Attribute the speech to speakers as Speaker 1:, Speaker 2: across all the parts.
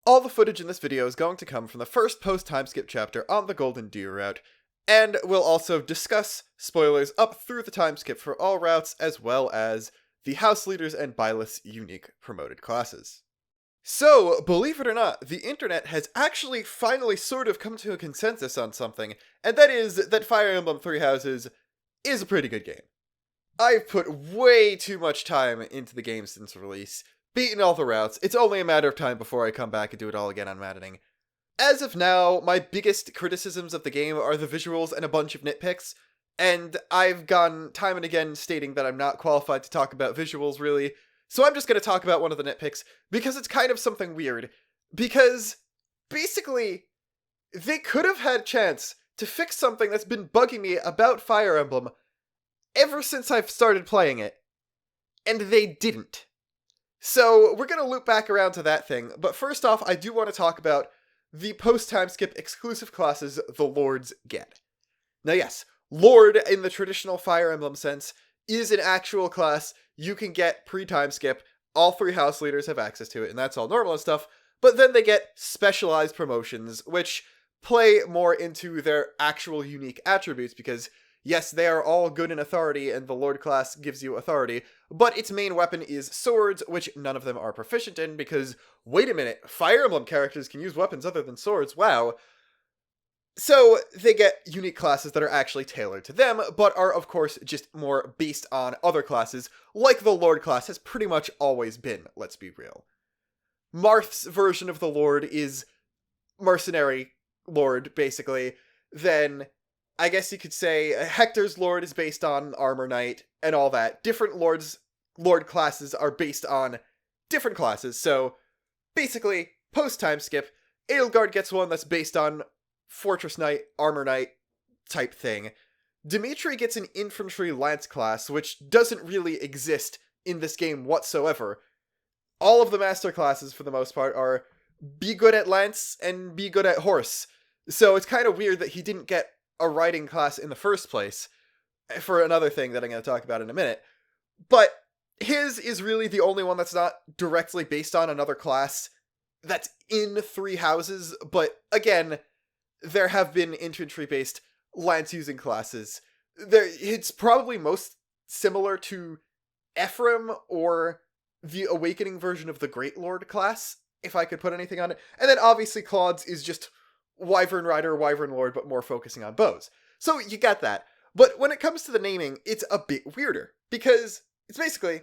Speaker 1: All the footage in this video is going to come from the first post-time skip chapter on the Golden Deer route, and we'll also discuss spoilers up through the time skip for all routes, as well as the House Leaders and Byleth's unique promoted classes. So, believe it or not, the internet has actually finally sort of come to a consensus on something, and that is that Fire Emblem Three Houses is a pretty good game. I've put way too much time into the game since release, beaten all the routes. It's only a matter of time before I come back and do it all again on Maddening. As of now, my biggest criticisms of the game are the visuals and a bunch of nitpicks, and I've gone time and again stating that I'm not qualified to talk about visuals, really, so I'm just going to talk about one of the nitpicks, because it's kind of something weird. Because, basically, they could have had a chance to fix something that's been bugging me about Fire Emblem ever since I've started playing it, and they didn't. So, we're going to loop back around to that thing, but first off, I do want to talk about the post-time skip exclusive classes the Lords get. Now yes, Lord, in the traditional Fire Emblem sense, is an actual class you can get pre-time skip. All three house leaders have access to it, and that's all normal and stuff, but then they get specialized promotions, which play more into their actual unique attributes, because yes, they are all good in authority, and the Lord class gives you authority, but its main weapon is swords, which none of them are proficient in, because, wait a minute, Fire Emblem characters can use weapons other than swords, wow. So, they get unique classes that are actually tailored to them, but are, of course, just more based on other classes, like the Lord class has pretty much always been, let's be real. Marth's version of the Lord is Mercenary Lord, basically. Then, I guess you could say, Hector's Lord is based on Armor Knight, and all that. Different Lord classes are based on different classes, so, basically, post-time skip, Edelgard gets one that's based on Fortress Knight, Armor Knight type thing. Dimitri gets an Infantry Lance class, which doesn't really exist in this game whatsoever. All of the master classes, for the most part, are be good at Lance and be good at Horse. So it's kind of weird that he didn't get a riding class in the first place, for another thing that I'm going to talk about in a minute. But his is really the only one that's not directly based on another class that's in Three Houses, but again, there have been infantry-based lance-using classes. It's probably most similar to Ephraim or the Awakening version of the Great Lord class, if I could put anything on it. And then obviously Claude's is just Wyvern Rider, Wyvern Lord, but more focusing on bows. So you got that. But when it comes to the naming, it's a bit weirder, because it's basically,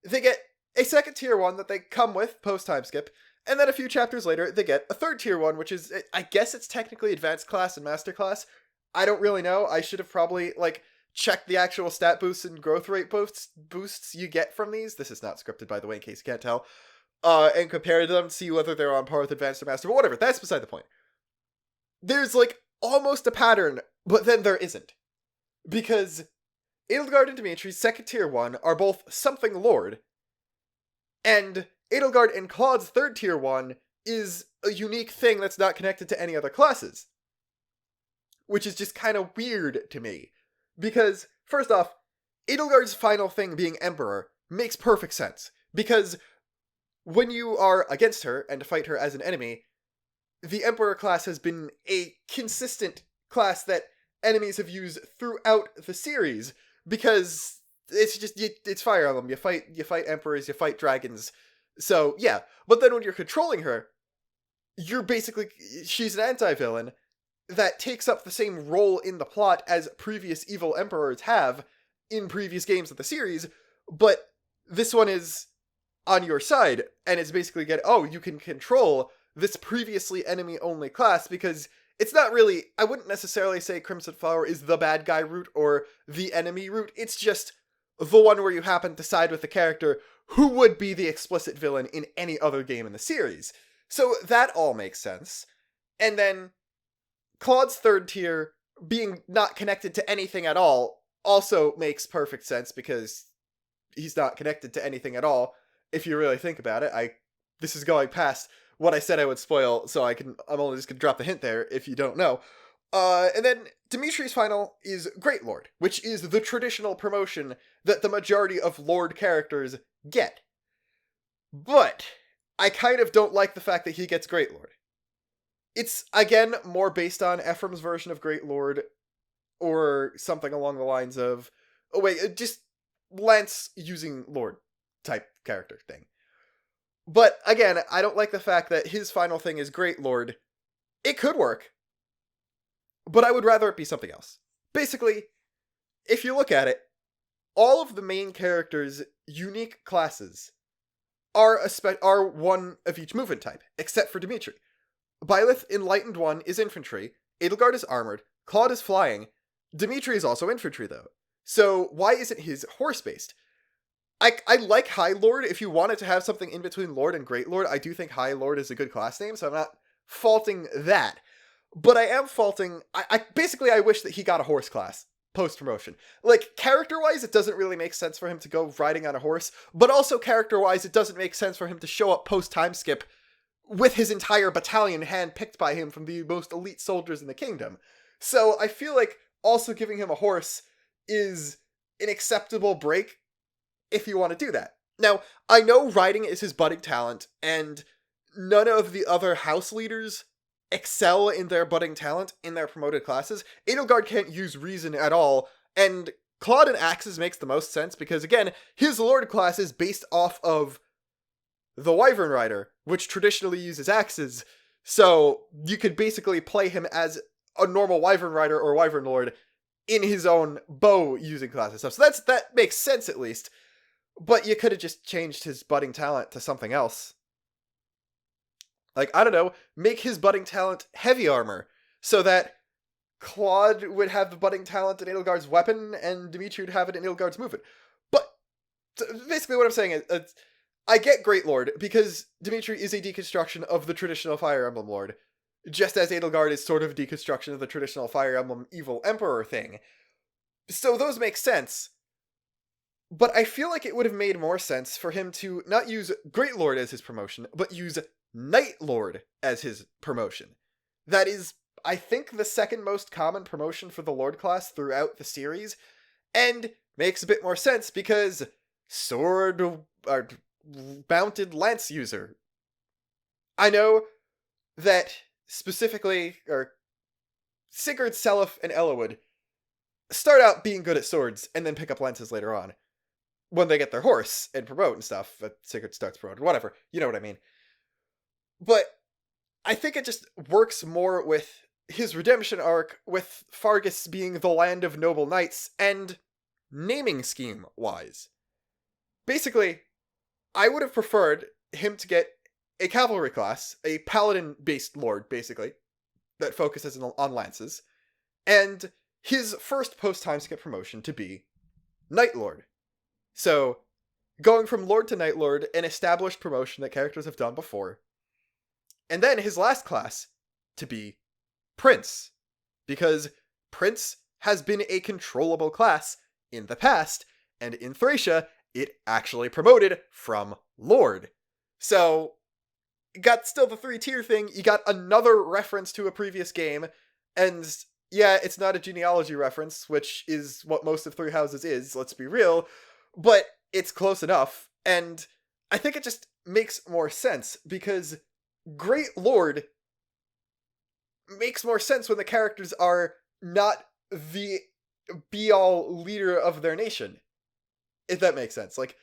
Speaker 1: they get a second tier one that they come with post-time skip, and then a few chapters later, they get a third tier one, which is, I guess it's technically advanced class and master class. I don't really know. I should have probably, checked the actual stat boosts and growth rate boosts you get from these. This is not scripted, by the way, in case you can't tell. And compare them, see whether they're on par with advanced or master, but whatever, that's beside the point. There's, almost a pattern, but then there isn't. Because Edelgard and Dimitri's second tier one are both something Lord, and Edelgard and Claude's third tier one is a unique thing that's not connected to any other classes. Which is just kind of weird to me. Because, first off, Edelgard's final thing being Emperor makes perfect sense. Because when you are against her and fight her as an enemy, the Emperor class has been a consistent class that enemies have used throughout the series. Because it's just, it's Fire Emblem. You fight Emperors, you fight dragons. So, yeah. But then when you're controlling her, she's an anti-villain that takes up the same role in the plot as previous evil emperors have in previous games of the series, but this one is on your side, and it's basically you can control this previously enemy-only class, because it's not really, I wouldn't necessarily say Crimson Flower is the bad guy route or the enemy route, it's just the one where you happen to side with the character who would be the explicit villain in any other game in the series. So that all makes sense. And then Claude's third tier being not connected to anything at all also makes perfect sense, because he's not connected to anything at all, if you really think about it. This is going past what I said I would spoil, so I'm only just gonna drop the hint there if you don't know. And then Dimitri's final is Great Lord, which is the traditional promotion that the majority of Lord characters get. But I kind of don't like the fact that he gets Great Lord. It's, again, more based on Ephraim's version of Great Lord, or something along the lines of, oh wait, just Lance using Lord type character thing. But, again, I don't like the fact that his final thing is Great Lord. It could work, but I would rather it be something else. Basically, if you look at it, all of the main characters' unique classes are one of each movement type, except for Dimitri. Byleth, Enlightened 1, is infantry, Edelgard is armored, Claude is flying, Dimitri is also infantry though. So why isn't his horse-based? I like High Lord. If you wanted to have something in between Lord and Great Lord, I do think High Lord is a good class name, so I'm not faulting that. But I am faulting... I wish that he got a horse class post-promotion. Like, character-wise, it doesn't really make sense for him to go riding on a horse, but also character-wise, it doesn't make sense for him to show up post-time skip with his entire battalion hand-picked by him from the most elite soldiers in the kingdom. So I feel like also giving him a horse is an acceptable break if you want to do that. Now, I know riding is his budding talent, and none of the other house leaders excel in their budding talent in their promoted classes. Edelgard can't use reason at all, and Claude and Axes makes the most sense because, again, his Lord class is based off of the Wyvern Rider, which traditionally uses axes, so you could basically play him as a normal Wyvern Rider or Wyvern Lord in his own bow using class and stuff. So that makes sense at least. But you could have just changed his budding talent to something else. Like, I don't know, make his budding talent heavy armor, so that Claude would have the budding talent in Edelgard's weapon, and Dimitri would have it in Edelgard's movement. But, basically what I'm saying is, I get Great Lord, because Dimitri is a deconstruction of the traditional Fire Emblem Lord, just as Edelgard is sort of a deconstruction of the traditional Fire Emblem Evil Emperor thing. So those make sense. But I feel like it would have made more sense for him to not use Great Lord as his promotion, but use Night Lord as his promotion. That is, I think, the second most common promotion for the Lord class throughout the series, and makes a bit more sense because sword or mounted lance user. I know that specifically, Sigurd, Seliph, and Eliwood start out being good at swords and then pick up lances later on. When they get their horse and promote and stuff, Sigurd starts promoted, whatever, you know what I mean. But I think it just works more with his redemption arc, with Fargus being the land of noble knights, and naming scheme-wise. Basically, I would have preferred him to get a cavalry class, a paladin-based lord, basically, that focuses on lances, and his first post-time skip promotion to be Night Lord. So, going from Lord to Night Lord, an established promotion that characters have done before. And then his last class to be Prince. Because Prince has been a controllable class in the past, and in Thracia, it actually promoted from Lord. So, you got still the 3-tier thing, you got another reference to a previous game, and yeah, it's not a genealogy reference, which is what most of Three Houses is, let's be real, but it's close enough, and I think it just makes more sense, because Great Lord makes more sense when the characters are not the be-all leader of their nation. If that makes sense. Like,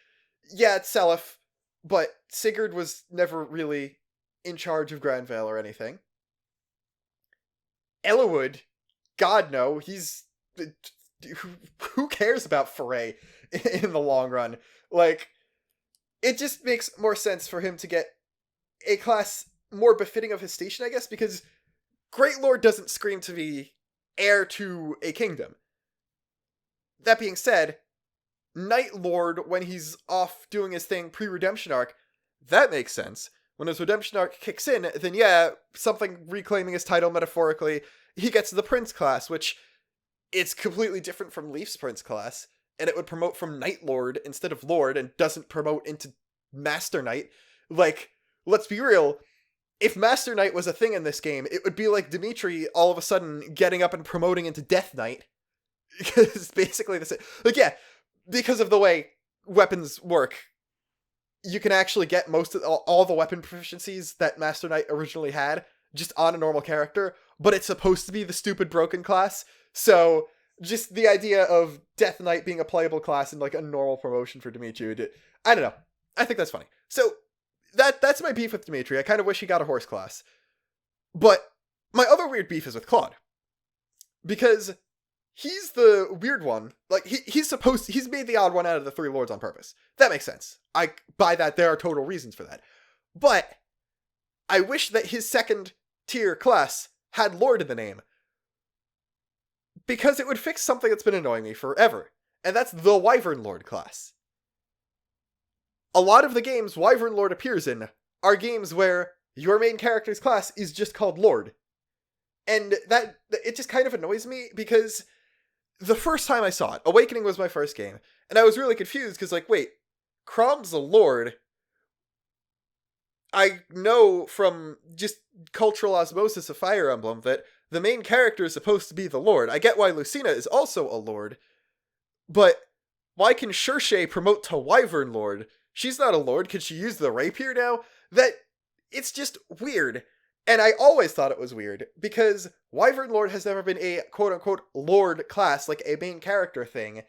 Speaker 1: yeah, it's Seliph, but Sigurd was never really in charge of Granvale or anything. Eliwood, God no, he's... Who cares about Foray in the long run? Like, it just makes more sense for him to get a class more befitting of his station, I guess, because Great Lord doesn't scream to be heir to a kingdom. That being said, Night Lord, when he's off doing his thing pre-redemption arc, that makes sense. When his redemption arc kicks in, then yeah, something reclaiming his title metaphorically, he gets the Prince class, which it's completely different from Leaf's Prince class, and it would promote from Night Lord instead of Lord, and doesn't promote into Master Knight. Like, let's be real, if Master Knight was a thing in this game, it would be like Dimitri all of a sudden getting up and promoting into Death Knight. Because it's basically the same. Like, yeah, because of the way weapons work, you can actually get most of all the weapon proficiencies that Master Knight originally had just on a normal character, but it's supposed to be the stupid broken class. So just the idea of Death Knight being a playable class and like a normal promotion for Dimitri, I don't know. I think that's funny. So that's my beef with Dimitri. I kind of wish he got a horse class. But my other weird beef is with Claude. Because he's the weird one. Like, he's made the odd one out of the three lords on purpose. That makes sense. I buy that. There are total reasons for that. But I wish that his second tier class had lord in the name. Because it would fix something that's been annoying me forever. And that's the Wyvern Lord class. A lot of the games Wyvern Lord appears in are games where your main character's class is just called Lord. And it just kind of annoys me because the first time I saw it, Awakening was my first game, and I was really confused because, like, wait, Crom's a Lord. I know from just cultural osmosis of Fire Emblem that the main character is supposed to be the Lord. I get why Lucina is also a Lord, but why can Shershay promote to Wyvern Lord? She's not a Lord. Can she use the rapier now? It's just weird. And I always thought it was weird, because Wyvern Lord has never been a quote-unquote Lord class, like a main character thing.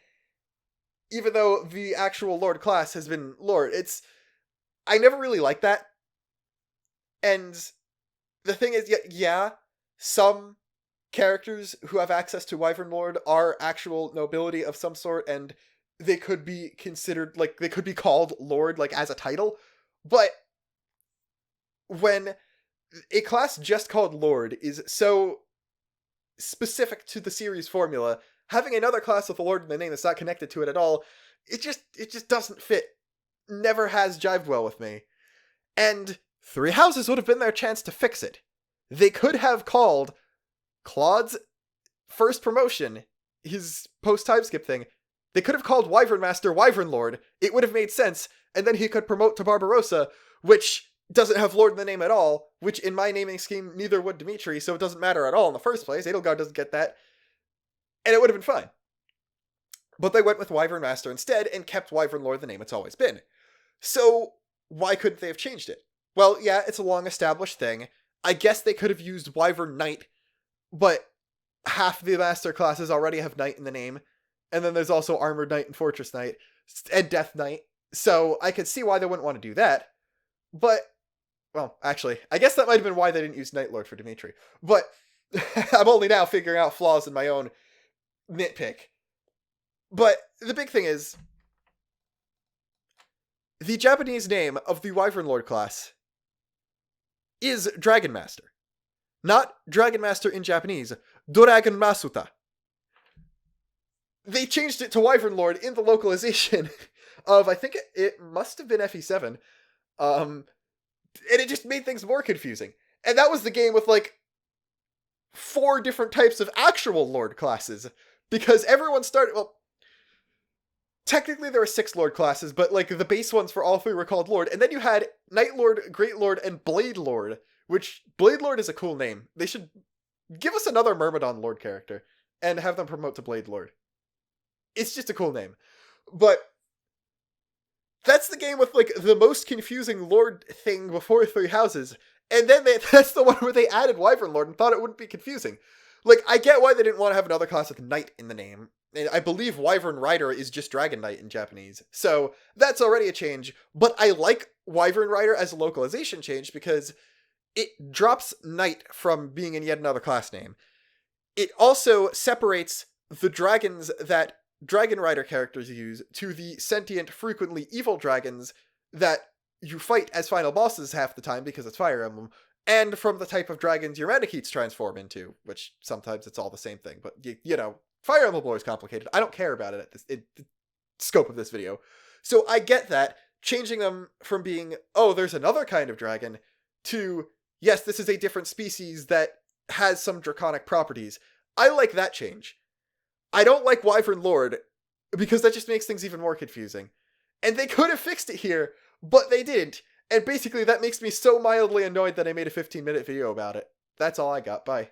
Speaker 1: Even though the actual Lord class has been Lord. I never really liked that. And the thing is, yeah, some characters who have access to Wyvern Lord are actual nobility of some sort, and they could be considered, like, they could be called Lord, like, as a title. But when a class just called Lord is so specific to the series formula, having another class with a Lord in the name that's not connected to it at all, it just doesn't fit. Never has jived well with me. And Three Houses would have been their chance to fix it. They could have called Claude's first promotion, his post-time skip thing, they could have called Wyvern Master Wyvern Lord. It would have made sense, and then he could promote to Barbarossa, which doesn't have Lord in the name at all, which in my naming scheme neither would Dimitri, so it doesn't matter at all in the first place. Edelgard doesn't get that. And it would have been fine. But they went with Wyvern Master instead and kept Wyvern Lord the name it's always been. So why couldn't they have changed it? Well, yeah, it's a long established thing. I guess they could have used Wyvern Knight, but half the master classes already have Knight in the name. And then there's also Armored Knight and Fortress Knight and Death Knight. So I could see why they wouldn't want to do that. But, well, actually, I guess that might have been why they didn't use Night Lord for Dimitri. But I'm only now figuring out flaws in my own nitpick. But the big thing is, the Japanese name of the Wyvern Lord class is Dragon Master. Not Dragon Master in Japanese, Doragon Masuta. They changed it to Wyvern Lord in the localization of, I think it must have been FE7. And it just made things more confusing. And that was the game with, like, 4 different types of actual Lord classes. Because everyone started, well, technically there were 6 Lord classes, but, like, the base ones for all 3 were called Lord. And then you had Night Lord, Great Lord, and Blade Lord, which, Blade Lord is a cool name. They should give us another Myrmidon Lord character and have them promote to Blade Lord. It's just a cool name. But that's the game with, like, the most confusing Lord thing before Three Houses. And then that's the one where they added Wyvern Lord and thought it wouldn't be confusing. Like, I get why they didn't want to have another class with Knight in the name. And I believe Wyvern Rider is just Dragon Knight in Japanese. So that's already a change. But I like Wyvern Rider as a localization change because it drops Knight from being in yet another class name. It also separates the dragons that Dragon Rider characters use to the sentient, frequently evil dragons that you fight as final bosses half the time because it's Fire Emblem, and from the type of dragons your Manakets transform into, which sometimes it's all the same thing, but you know, Fire Emblem lore is complicated. I don't care about it at the scope of this video. So I get that, changing them from being, oh, there's another kind of dragon, to, yes, this is a different species that has some draconic properties. I like that change. I don't like Wyvern Lord, because that just makes things even more confusing. And they could have fixed it here, but they didn't. And basically that makes me so mildly annoyed that I made a 15-minute video about it. That's all I got. Bye.